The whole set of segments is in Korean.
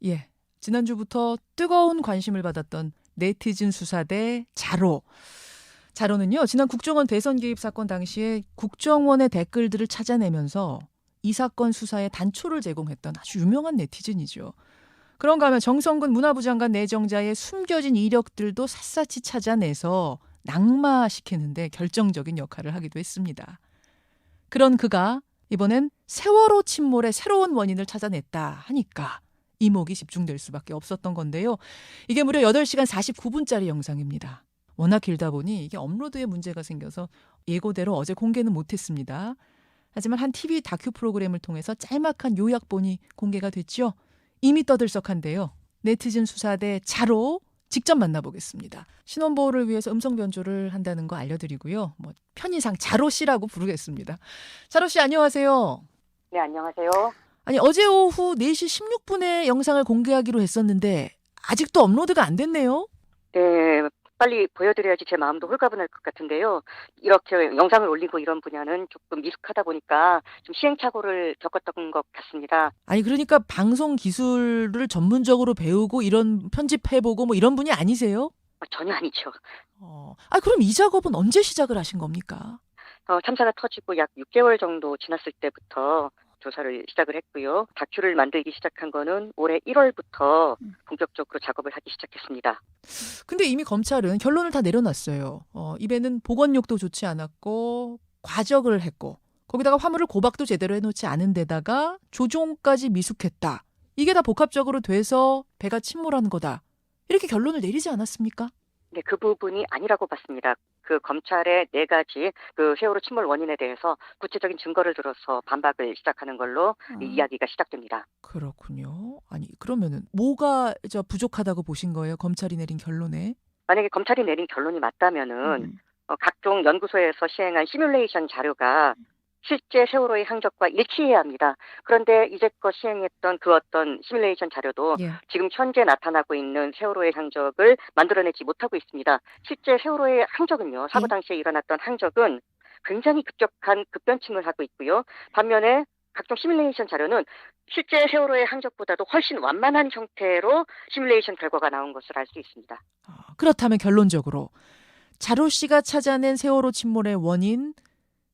예. 지난주부터 뜨거운 관심을 받았던 네티즌 수사대 자로. 자로는요, 지난 국정원 대선 개입 사건 당시에 국정원의 댓글들을 찾아내면서 이 사건 수사에 단초를 제공했던 아주 유명한 네티즌이죠. 그런가 하면 정성근 문화부 장관 내정자의 숨겨진 이력들도 샅샅이 찾아내서 낙마시키는데 결정적인 역할을 하기도 했습니다. 그런 그가 이번엔 세월호 침몰의 새로운 원인을 찾아냈다 하니까 이목이 집중될 수밖에 없었던 건데요. 이게 무려 8시간 49분짜리 영상입니다. 워낙 길다 보니 이게 업로드에 문제가 생겨서 예고대로 어제 공개는 못했습니다. 하지만 한 TV 다큐 프로그램을 통해서 짤막한 요약본이 공개가 됐죠. 이미 떠들썩한데요. 네티즌 수사대 자로 직접 만나보겠습니다. 신원보호를 위해서 음성 변조를 한다는 거 알려드리고요. 편의상 자로 씨라고 부르겠습니다. 자로 씨 안녕하세요. 네, 안녕하세요. 아니 어제 오후 4시 16분에 영상을 공개하기로 했었는데 아직도 업로드가 안 됐네요. 네, 빨리 보여드려야지 제 마음도 홀가분할 것 같은데요. 이렇게 영상을 올리고 이런 분야는 조금 미숙하다 보니까 좀 시행착오를 겪었던 것 같습니다. 아니 그러니까 방송 기술을 전문적으로 배우고 이런 편집해보고 이런 분이 아니세요? 전혀 아니죠. 그럼 이 작업은 언제 시작을 하신 겁니까? 참사가 터지고 약 6개월 정도 지났을 때부터 조사를 시작을 했고요. 다큐를 만들기 시작한 거는 올해 1월부터 본격적으로 작업을 하기 시작했습니다. 근데 이미 검찰은 결론을 다 내려놨어요. 입에는 보건력도 좋지 않았고 과적을 했고 거기다가 화물을 고박도 제대로 해놓지 않은 데다가 조종까지 미숙했다. 이게 다 복합적으로 돼서 배가 침몰한 거다. 이렇게 결론을 내리지 않았습니까? 네, 그 부분이 아니라고 봤습니다. 그 검찰의 4가지 그 세월호 침몰 원인에 대해서 구체적인 증거를 들어서 반박을 시작하는 걸로 이 이야기가 시작됩니다. 그렇군요. 아니 그러면은 뭐가 부족하다고 보신 거예요? 검찰이 내린 결론에? 만약에 검찰이 내린 결론이 맞다면은 각종 연구소에서 시행한 시뮬레이션 자료가 실제 세월호의 항적과 일치해야 합니다. 그런데 이제껏 시행했던 그 어떤 시뮬레이션 자료도 예. 지금 현재 나타나고 있는 세월호의 항적을 만들어내지 못하고 있습니다. 실제 세월호의 항적은요, 사고 예. 당시에 일어났던 항적은 굉장히 급격한 급변침을 하고 있고요. 반면에 각종 시뮬레이션 자료는 실제 세월호의 항적보다도 훨씬 완만한 형태로 시뮬레이션 결과가 나온 것을 알 수 있습니다. 그렇다면 결론적으로 자로 씨가 찾아낸 세월호 침몰의 원인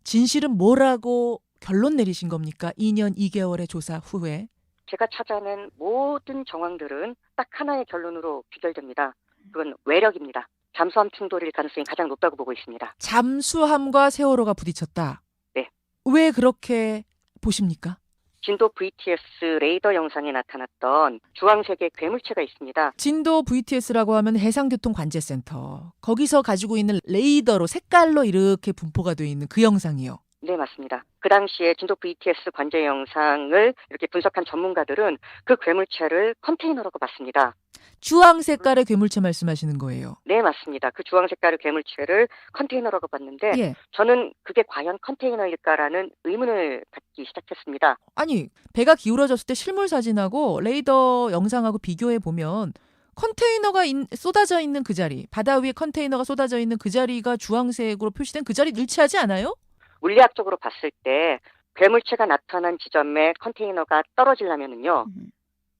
진실은 뭐라고 결론 내리신 겁니까? 2년 2개월의 조사 후에. 제가 찾아낸 모든 정황들은 딱 하나의 결론으로 귀결됩니다. 그건 외력입니다. 잠수함 충돌일 가능성이 가장 높다고 보고 있습니다. 잠수함과 세월호가 부딪혔다. 네. 왜 그렇게 보십니까? 진도 VTS 레이더 영상에 나타났던 주황색의 괴물체가 있습니다. 진도 VTS라고 하면 해상교통관제센터. 거기서 가지고 있는 레이더로 색깔로 이렇게 분포가 되어 있는 그 영상이요. 네, 맞습니다. 그 당시에 진도 VTS 관제 영상을 이렇게 분석한 전문가들은 그 괴물체를 컨테이너라고 봤습니다. 주황 색깔의 괴물체 말씀하시는 거예요. 네, 맞습니다. 그 주황 색깔의 괴물체를 컨테이너라고 봤는데 예. 저는 그게 과연 컨테이너일까라는 의문을 갖기 시작했습니다. 아니, 배가 기울어졌을 때 실물 사진하고 레이더 영상하고 비교해 보면 컨테이너가 쏟아져 있는 그 자리, 바다 위에 컨테이너가 쏟아져 있는 그 자리가 주황색으로 표시된 그 자리 일치하지 않아요? 물리학적으로 봤을 때 괴물체가 나타난 지점에 컨테이너가 떨어지려면은요,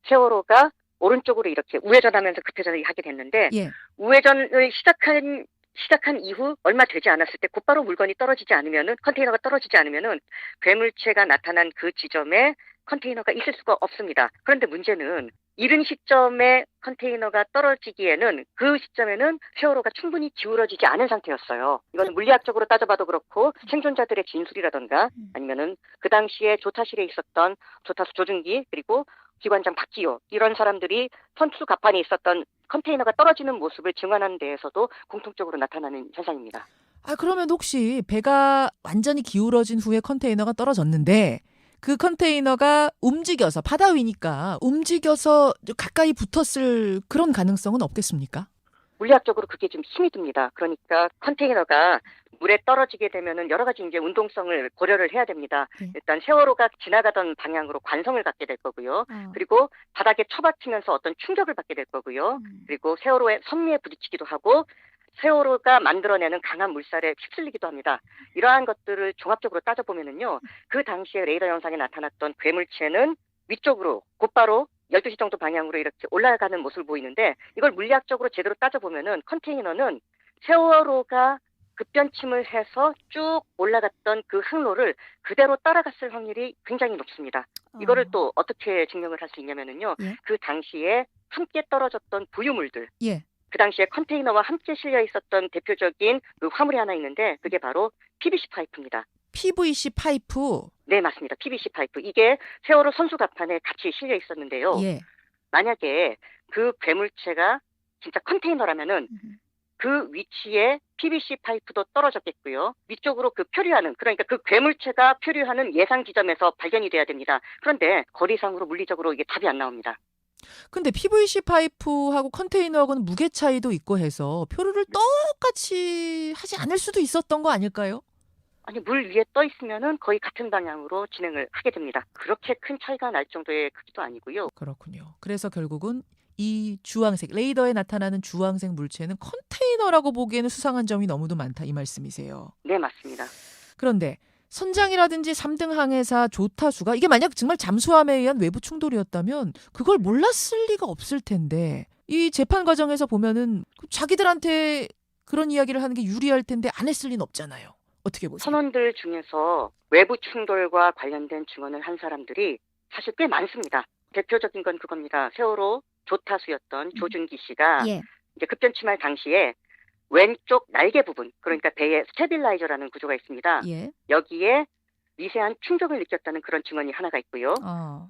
세월호가 오른쪽으로 이렇게 우회전하면서 급회전을 하게 됐는데 예. 우회전을 시작한 이후 얼마 되지 않았을 때 곧바로 물건이 떨어지지 않으면은 컨테이너가 떨어지지 않으면은 괴물체가 나타난 그 지점에 컨테이너가 있을 수가 없습니다. 그런데 문제는 이른 시점에 컨테이너가 떨어지기에는 그 시점에는 세월호가 충분히 기울어지지 않은 상태였어요. 이거는 물리학적으로 따져봐도 그렇고 생존자들의 진술이라던가 아니면은 그 당시에 조타실에 있었던 조타수 조준기 그리고 기관장 박기호 이런 사람들이 선투 갑판에 있었던 컨테이너가 떨어지는 모습을 증언하는 데에서도 공통적으로 나타나는 현상입니다. 그러면 혹시 배가 완전히 기울어진 후에 컨테이너가 떨어졌는데 그 컨테이너가 움직여서 바다 위니까 움직여서 가까이 붙었을 그런 가능성은 없겠습니까? 물리학적으로 그게 좀 힘이 듭니다. 그러니까 컨테이너가 물에 떨어지게 되면은 여러 가지 이제 운동성을 고려를 해야 됩니다. 네. 일단 세월호가 지나가던 방향으로 관성을 갖게 될 거고요. 그리고 바닥에 처박히면서 어떤 충격을 받게 될 거고요. 그리고 세월호의 선미에 부딪히기도 하고 세월호가 만들어내는 강한 물살에 휩쓸리기도 합니다. 이러한 것들을 종합적으로 따져보면은요, 그 당시에 레이더 영상에 나타났던 괴물체는 위쪽으로 곧바로 12시 정도 방향으로 이렇게 올라가는 모습을 보이는데 이걸 물리학적으로 제대로 따져보면은 컨테이너는 세월호가 급변침을 해서 쭉 올라갔던 그 항로를 그대로 따라갔을 확률이 굉장히 높습니다. 이거를 또 어떻게 증명을 할 수 있냐면은요. 예. 그 당시에 함께 떨어졌던 부유물들. 예. 그 당시에 컨테이너와 함께 실려 있었던 대표적인 그 화물이 하나 있는데 그게 바로 PVC 파이프입니다. PVC 파이프. 네, 맞습니다. PVC 파이프. 이게 세월호 선수갑판에 같이 실려 있었는데요. 예. 만약에 그 괴물체가 진짜 컨테이너라면은 그 위치에 PVC 파이프도 떨어졌겠고요. 위쪽으로 그 표류하는, 그러니까 그 괴물체가 표류하는 예상 지점에서 발견이 돼야 됩니다. 그런데 거리상으로 물리적으로 이게 답이 안 나옵니다. 근데 PVC 파이프하고 컨테이너하고는 무게 차이도 있고 해서 표류를 똑같이 하지 않을 수도 있었던 거 아닐까요? 아니, 물 위에 떠 있으면은 거의 같은 방향으로 진행을 하게 됩니다. 그렇게 큰 차이가 날 정도의 크기도 아니고요. 그렇군요. 그래서 결국은 이 주황색, 레이더에 나타나는 주황색 물체는 컨테이너라고 보기에는 수상한 점이 너무도 많다 이 말씀이세요. 네, 맞습니다. 그런데 선장이라든지 3등 항해사 조타수가 이게 만약 정말 잠수함에 의한 외부 충돌이었다면 그걸 몰랐을 리가 없을 텐데 이 재판 과정에서 보면은 자기들한테 그런 이야기를 하는 게 유리할 텐데 안 했을 리는 없잖아요. 어떻게 보세요? 선원들 중에서 외부 충돌과 관련된 증언을 한 사람들이 사실 꽤 많습니다. 대표적인 건 그겁니다. 세월호 조타수였던 조준기 씨가 예. 이제 급변침할 당시에 왼쪽 날개 부분, 그러니까 배에 스테빌라이저라는 구조가 있습니다. 예. 여기에 미세한 충격을 느꼈다는 그런 증언이 하나가 있고요.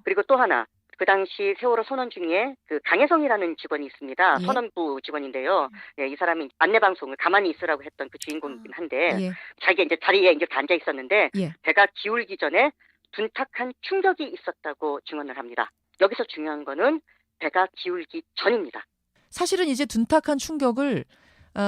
그리고 또 하나, 그 당시 세월호 선원 중에 그 강혜성이라는 직원이 있습니다. 예. 선원부 직원인데요. 예, 이 사람이 안내방송을 가만히 있으라고 했던 그 주인공이긴 한데 예. 자기가 이제 자리에 이제 앉아 있었는데 예. 배가 기울기 전에 둔탁한 충격이 있었다고 증언을 합니다. 여기서 중요한 거는 배가 기울기 전입니다. 사실은 이제 둔탁한 충격을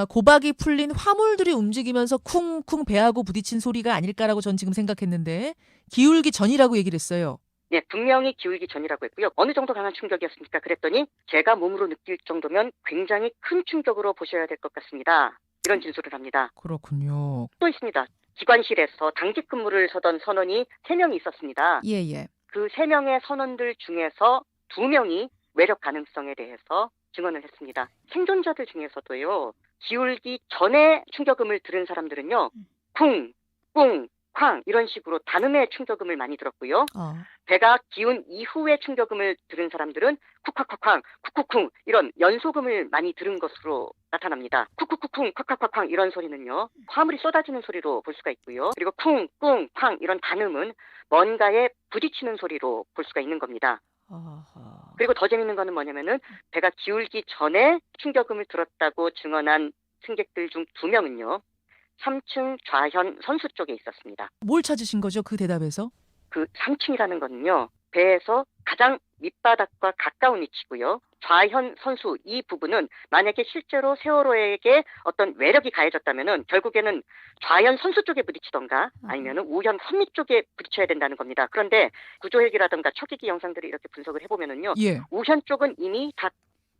고박이 풀린 화물들이 움직이면서 쿵쿵 배하고 부딪힌 소리가 아닐까라고 전 지금 생각했는데 기울기 전이라고 얘기를 했어요. 네, 분명히 기울기 전이라고 했고요. 어느 정도 강한 충격이었습니까? 그랬더니 제가 몸으로 느낄 정도면 굉장히 큰 충격으로 보셔야 될 것 같습니다. 이런 진술을 합니다. 그렇군요. 또 있습니다. 기관실에서 당직 근무를 서던 선원이 3명이 있었습니다. 예. 그 3명의 선원들 중에서 2명이 외력 가능성에 대해서 증언을 했습니다. 생존자들 중에서도요. 기울기 전에 충격음을 들은 사람들은요. 쿵, 꿍, 쾅 이런 식으로 단음의 충격음을 많이 들었고요. 배가 기운 이후에 충격음을 들은 사람들은 쿡콱콱쾅, 쿡쿡쿵 이런 연소음을 많이 들은 것으로 나타납니다. 쿡쿡쿵, 콱콱콱쾅 이런 소리는요. 화물이 쏟아지는 소리로 볼 수가 있고요. 그리고 쿵, 꿍, 쾅 이런 단음은 뭔가에 부딪히는 소리로 볼 수가 있는 겁니다. 그리고 더 재밌는 거는 뭐냐면은 배가 기울기 전에 충격음을 들었다고 증언한 승객들 중 2명은요. 3층 좌현 선수 쪽에 있었습니다. 뭘 찾으신 거죠? 그 대답에서? 그 3층이라는 거는요. 배에서 가장 밑바닥과 가까운 위치고요. 좌현 선수 이 부분은 만약에 실제로 세월호에게 어떤 외력이 가해졌다면은 결국에는 좌현 선수 쪽에 부딪히던가 아니면은 우현 선미 쪽에 부딪혀야 된다는 겁니다. 그런데 구조헬기라든가 초기기 영상들을 이렇게 분석을 해보면은요. 예. 우현 쪽은 이미 다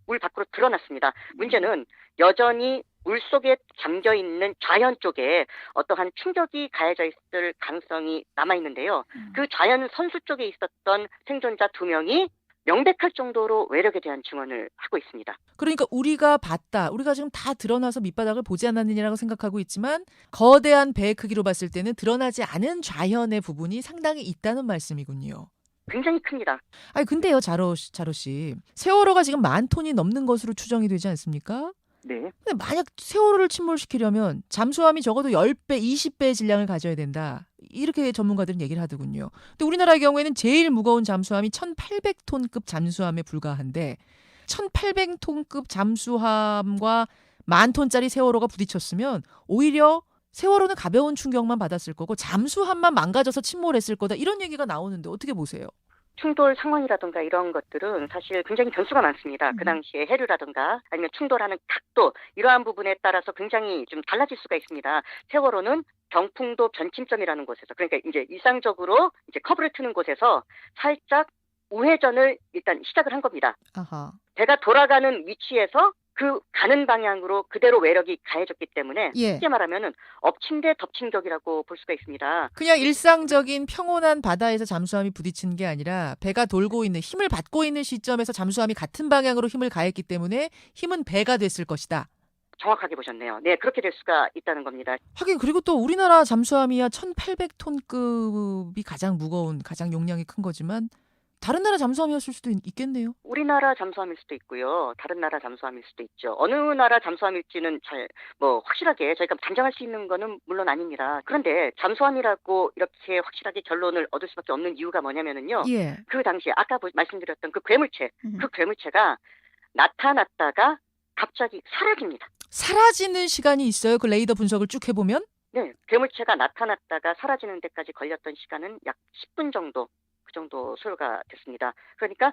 물 밖으로 드러났습니다. 문제는 여전히 물속에 잠겨있는 좌현 쪽에 어떠한 충격이 가해져 있을 가능성이 남아있는데요. 그 좌현 선수 쪽에 있었던 생존자 2명이 명백할 정도로 외력에 대한 증언을 하고 있습니다. 그러니까 우리가 봤다. 우리가 지금 다 드러나서 밑바닥을 보지 않았느냐라고 생각하고 있지만 거대한 배 크기로 봤을 때는 드러나지 않은 좌현의 부분이 상당히 있다는 말씀이군요. 굉장히 큽니다. 아니 근데요, 자로 씨. 세월호가 지금 10,000톤이 넘는 것으로 추정이 되지 않습니까? 네. 근데 만약 세월호를 침몰시키려면 잠수함이 적어도 10배, 20배의 질량을 가져야 된다. 이렇게 전문가들은 얘기를 하더군요. 근데 우리나라의 경우에는 제일 무거운 잠수함이 1,800톤급 잠수함에 불과한데 1,800톤급 잠수함과 10,000톤짜리 세월호가 부딪혔으면 오히려 세월호는 가벼운 충격만 받았을 거고 잠수함만 망가져서 침몰했을 거다. 이런 얘기가 나오는데 어떻게 보세요? 충돌 상황이라든가 이런 것들은 사실 굉장히 변수가 많습니다. 그 당시에 해류라든가 아니면 충돌하는 각도 이러한 부분에 따라서 굉장히 좀 달라질 수가 있습니다. 세월호는 병풍도 변침점이라는 곳에서 그러니까 이제 일상적으로 이제 커브를 트는 곳에서 살짝 우회전을 일단 시작을 한 겁니다. 아하. 배가 돌아가는 위치에서 그 가는 방향으로 그대로 외력이 가해졌기 때문에 예. 쉽게 말하면은 엎친 데 덮친 격이라고 볼 수가 있습니다. 그냥 일상적인 평온한 바다에서 잠수함이 부딪힌 게 아니라 배가 돌고 있는 힘을 받고 있는 시점에서 잠수함이 같은 방향으로 힘을 가했기 때문에 힘은 배가 됐을 것이다. 정확하게 보셨네요. 네, 그렇게 될 수가 있다는 겁니다. 하긴 그리고 또 우리나라 잠수함이야 1,800톤급이 가장 무거운 가장 용량이 큰 거지만 다른 나라 잠수함이었을 수도 있겠네요. 우리나라 잠수함일 수도 있고요. 다른 나라 잠수함일 수도 있죠. 어느 나라 잠수함일지는 잘 확실하게 저희가 단정할 수 있는 거는 물론 아닙니다. 그런데 잠수함이라고 이렇게 확실하게 결론을 얻을 수밖에 없는 이유가 뭐냐면은요. 예. 그 당시에 아까 말씀드렸던 그 괴물체, 음. 그 괴물체가 나타났다가 갑자기 사라집니다. 사라지는 시간이 있어요. 그 레이더 분석을 쭉 해보면. 네, 괴물체가 나타났다가 사라지는 데까지 걸렸던 시간은 약 10분 정도, 그 정도 소요가 됐습니다. 그러니까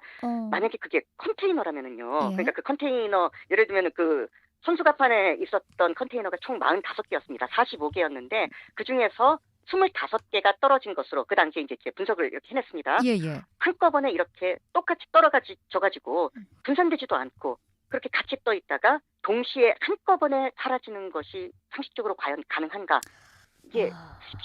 만약에 그게 컨테이너라면은요. 예. 그러니까 그 컨테이너, 예를 들면 그 손수갑판에 있었던 컨테이너가 총 45개였습니다. 45개였는데 그 중에서 25개가 떨어진 것으로 그 당시에 이제 분석을 이렇게 해냈습니다. 예. 한꺼번에 이렇게 똑같이 떨어져가지고 분산되지도 않고 그렇게 같이 떠 있다가 동시에 한꺼번에 사라지는 것이 상식적으로 과연 가능한가? 이게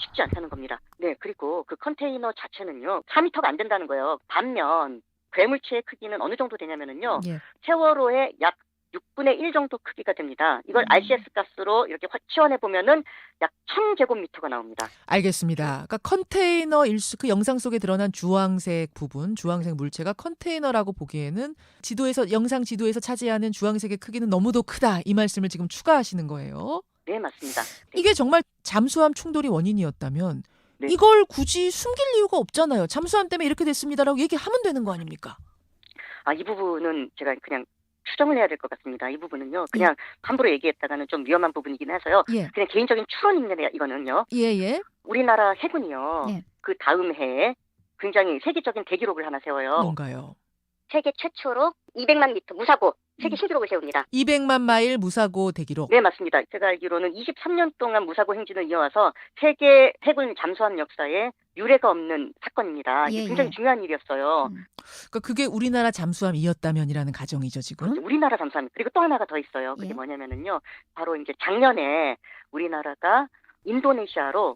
쉽지 않다는 겁니다. 네, 그리고 그 컨테이너 자체는요, 4m가 안 된다는 거예요. 반면 괴물체의 크기는 어느 정도 되냐면은요, 예. 세월호의 약 6분의 1 정도 크기가 됩니다. 이걸 RCS 가스로 이렇게 치환해 보면은 약 1000제곱미터가 나옵니다. 알겠습니다. 그러니까 컨테이너 그 영상 속에 드러난 주황색 부분, 주황색 물체가 컨테이너라고 보기에는 영상 지도에서 차지하는 주황색의 크기는 너무도 크다. 이 말씀을 지금 추가하시는 거예요. 네, 맞습니다. 네. 이게 정말 잠수함 충돌이 원인이었다면 네. 이걸 굳이 숨길 이유가 없잖아요. 잠수함 때문에 이렇게 됐습니다라고 얘기하면 되는 거 아닙니까? 이 부분은 제가 그냥 추정을 해야 될 것 같습니다. 이 부분은요, 그냥 함부로 얘기했다가는 좀 위험한 부분이긴 해서요. 예. 그냥 개인적인 추론입니다. 이거는요. 예. 우리나라 해군이요. 네. 그 다음 해에 굉장히 세계적인 대기록을 하나 세워요. 뭔가요? 세계 최초로 200만 미터 무사고 세계 신기록을 세웁니다. 200만 마일 무사고 대기록. 네, 맞습니다. 제가 알기로는 23년 동안 무사고 행진을 이어와서 세계 해군 잠수함 역사에 유례가 없는 사건입니다. 이게 예, 굉장히 예. 중요한 일이었어요. 그러니까 그게 우리나라 잠수함이었다면이라는 가정이죠, 지금. 그렇죠. 우리나라 잠수함. 그리고 또 하나가 더 있어요. 그게 예. 뭐냐면은요. 바로 이제 작년에 우리나라가 인도네시아로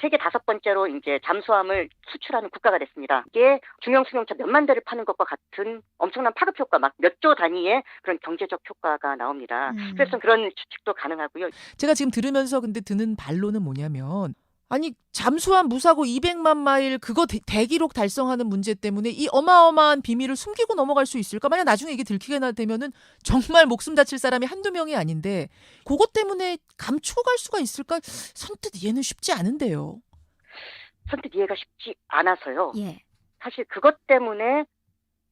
세계 5번째로 이제 잠수함을 수출하는 국가가 됐습니다. 이게 중형 승용차 몇만 대를 파는 것과 같은 엄청난 파급 효과, 막 몇 조 단위의 그런 경제적 효과가 나옵니다. 그래서 그런 추측도 가능하고요. 제가 지금 들으면서 근데 드는 반론은 뭐냐면 아니 잠수함 무사고 200만 마일 그거 대기록 달성하는 문제 때문에 이 어마어마한 비밀을 숨기고 넘어갈 수 있을까? 만약 나중에 이게 들키게 되면은 정말 목숨 다칠 사람이 한두 명이 아닌데 그것 때문에 감춰갈 수가 있을까? 선뜻 이해는 쉽지 않은데요. 선뜻 이해가 쉽지 않아서요. 예. 사실 그것 때문에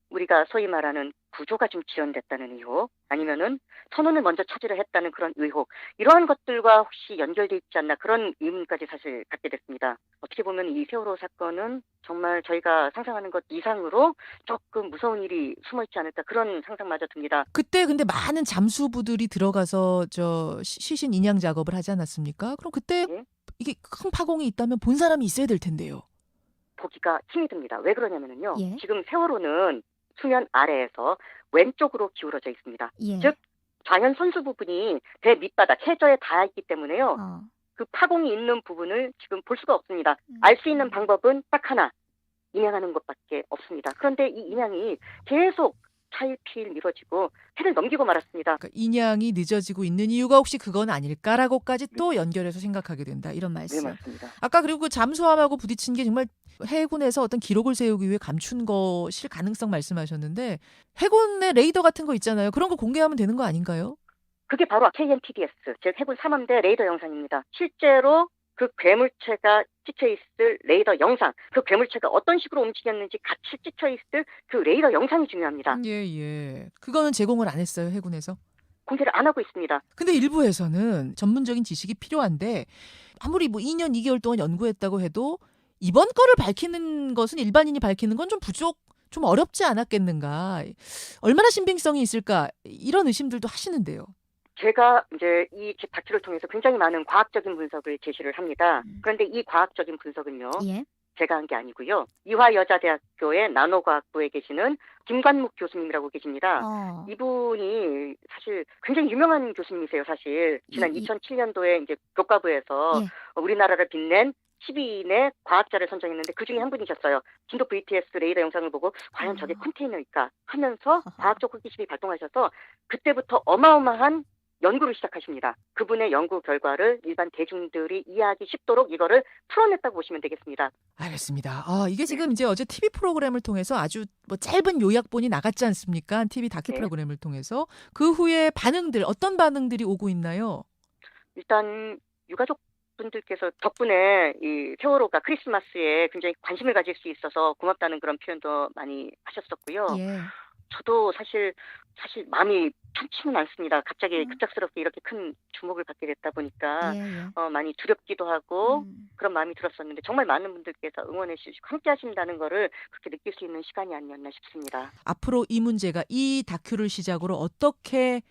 우리가 소위 말하는 구조가 좀 지연됐다는 의혹, 아니면은 선원을 먼저 차지를 했다는 그런 의혹, 이러한 것들과 혹시 연결돼 있지 않나 그런 의문까지 사실 갖게 됐습니다. 어떻게 보면 이 세월호 사건은 정말 저희가 상상하는 것 이상으로 조금 무서운 일이 숨어 있지 않을까 그런 상상마저 듭니다. 그때 근데 많은 잠수부들이 들어가서 시신 인양 작업을 하지 않았습니까? 그럼 그때 예? 이게 큰 파공이 있다면 본 사람이 있어야 될 텐데요. 보기가 힘이 듭니다. 왜 그러냐면은요. 예. 지금 세월호는 수면 아래에서 왼쪽으로 기울어져 있습니다. 예. 즉 좌현 선수 부분이 배 밑바닥 해저에 닿아 있기 때문에요. 그 파공이 있는 부분을 지금 볼 수가 없습니다. 알 수 있는 방법은 딱 하나, 인양하는 것밖에 없습니다. 그런데 이 인양이 계속 차일피일 미뤄지고 해를 넘기고 말았습니다. 그러니까 인양이 늦어지고 있는 이유가 혹시 그건 아닐까라고까지 또 연결해서 생각하게 된다. 이런 네, 말씀. 맞습니다. 아까 그리고 그 잠수함하고 부딪힌 게 정말 해군에서 어떤 기록을 세우기 위해 감춘 것일 가능성 말씀하셨는데 해군의 레이더 같은 거 있잖아요. 그런 거 공개하면 되는 거 아닌가요? 그게 바로 KNTDS, 즉 해군 3함대 레이더 영상입니다. 실제로 그 괴물체가 찍혀있을 레이더 영상, 그 괴물체가 어떤 식으로 움직였는지 같이 찍혀있을 그 레이더 영상이 중요합니다. 예. 그거는 제공을 안 했어요, 해군에서. 공개를 안 하고 있습니다. 근데 일부에서는 전문적인 지식이 필요한데 아무리 2년 2개월 동안 연구했다고 해도 이번 거를 밝히는 것은 일반인이 밝히는 건 좀 어렵지 않았겠는가. 얼마나 신빙성이 있을까. 이런 의심들도 하시는데요. 제가 이제 이 다큐를 통해서 굉장히 많은 과학적인 분석을 제시를 합니다. 그런데 이 과학적인 분석은요. 예. 제가 한 게 아니고요. 이화여자대학교의 나노과학부에 계시는 김관묵 교수님이라고 계십니다. 이분이 사실 굉장히 유명한 교수님이세요, 사실. 지난 2007년도에 이제 교과부에서 우리나라를 빛낸 12인의 과학자를 선정했는데 그 중에 한 분이셨어요. 진도 VTS 레이더 영상을 보고 과연 저게 컨테이너일까 하면서 과학적 호기심이 발동하셔서 그때부터 어마어마한 연구를 시작하십니다. 그분의 연구 결과를 일반 대중들이 이해하기 쉽도록 이거를 풀어냈다고 보시면 되겠습니다. 알겠습니다. 이게 지금 이제 어제 TV 프로그램을 통해서 아주 뭐 짧은 요약본이 나갔지 않습니까? TV 다큐 네. 프로그램을 통해서 그 후에 반응들 어떤 반응들이 오고 있나요? 일단 유가족 분들께서 덕분에 이 세월호가 크리스마스에 굉장히 관심을 가질 수 있어서 고맙다는 그런 표현도 많이 하셨었고요. 예. 저도 사실 마음이 편치는 않습니다. 갑자기 급작스럽게 이렇게 큰 주목을 받게 됐다 보니까 많이 두렵기도 하고 그런 마음이 들었었는데 정말 많은 분들께서 응원해 주시고 함께 하신다는 거를 그렇게 느낄 수 있는 시간이 아니었나 싶습니다. 앞으로 이 문제가 이 다큐를 시작으로 어떻게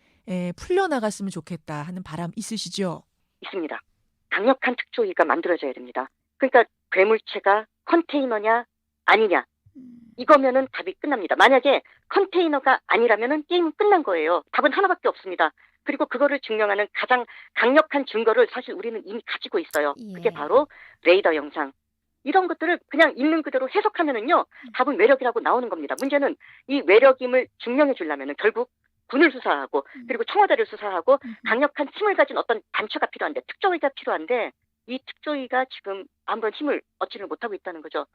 풀려나갔으면 좋겠다 하는 바람 있으시죠? 있습니다. 강력한 특조위가 만들어져야 됩니다. 그러니까 괴물체가 컨테이너냐 아니냐 이거면은 답이 끝납니다. 만약에 컨테이너가 아니라면은 게임은 끝난 거예요. 답은 하나밖에 없습니다. 그리고 그거를 증명하는 가장 강력한 증거를 사실 우리는 이미 가지고 있어요. 그게 바로 레이더 영상. 이런 것들을 그냥 있는 그대로 해석하면은요, 답은 외력이라고 나오는 겁니다. 문제는 이 외력임을 증명해 주려면은 결국 군을 수사하고 그리고 청와대를 수사하고 강력한 힘을 가진 어떤 단체가 필요한데 특조위가 필요한데 이 특조위가 지금 아무런 힘을 얻지를 못하고 있다는 거죠.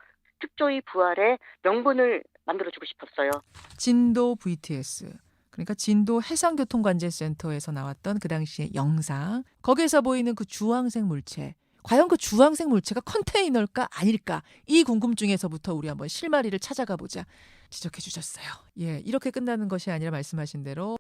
특조위 부활의 명분을 만들어주고 싶었어요. 진도 VTS 그러니까 진도 해상교통관제센터에서 나왔던 그 당시의 영상 거기에서 보이는 그 주황색 물체 과연 그 주황색 물체가 컨테이너일까 아닐까 이 궁금증에서부터 우리 한번 실마리를 찾아가 보자 지적해 주셨어요. 예, 이렇게 끝나는 것이 아니라 말씀하신 대로